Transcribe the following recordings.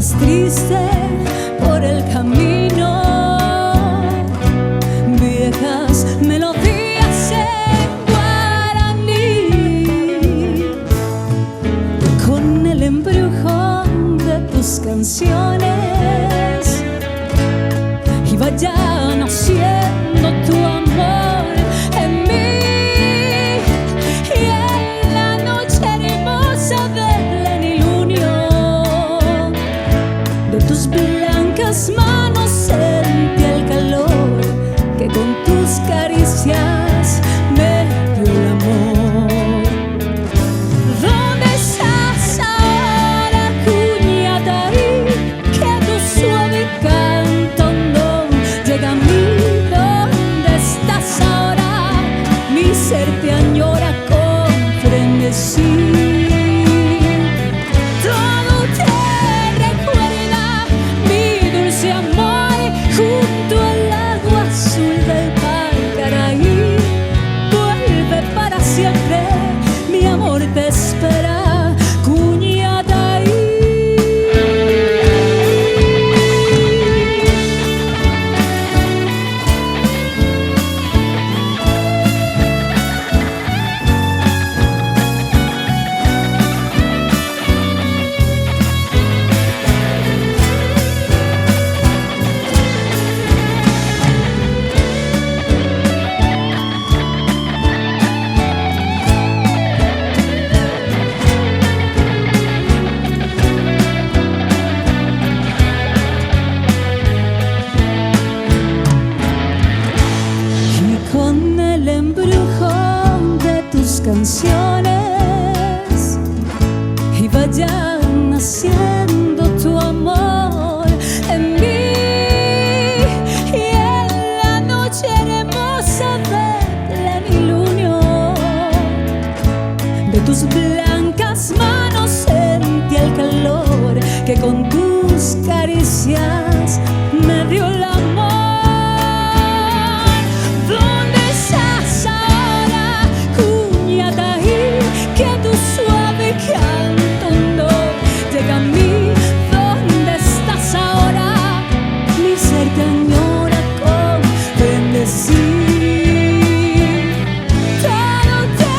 más triste por el camino, viejas melodías en guaraní, con el embrujo de tus canciones iba ya naciendo tu amor en mí, y en la noche hermosa del plenilunio de tus blancas manos sentí el calor que con tus caricias me dio el amor. ¿Dónde estás ahora, Cuñatarí? Que tu suave canto no llega a mí. ¿Dónde estás ahora? Mi ser te añora con frenesí. Todo te recuerda mi dulce amor junto al agua azul del Ypacaraí. Vuelve para siempre, mi amor te espera, Cuñatarí. Con el embrujo de tus canciones iba ya naciendo tu amor en mí, y en la noche hermosa del plenilunio de tus blancas manos sentí el calor que con tus caricias me dio el amor. ¿Dónde estás ahora, Cuñatarí? Que tu suave canto no llega a mí. ¿Dónde estás ahora? Mi ser te añora con frenesí. Todo te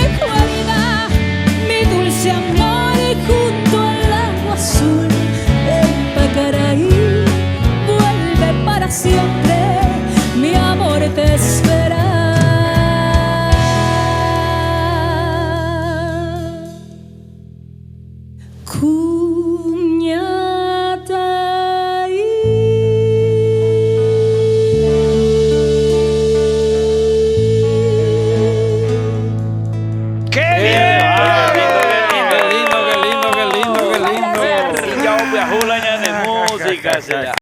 recuerda mi dulce amor junto al agua azul del Ypacaraí. Vuelve para siempre, mi amor te espera. ¡Qué bien! ¡Qué lindo, qué lindo, qué lindo, qué lindo! Ya voy a jugar en música.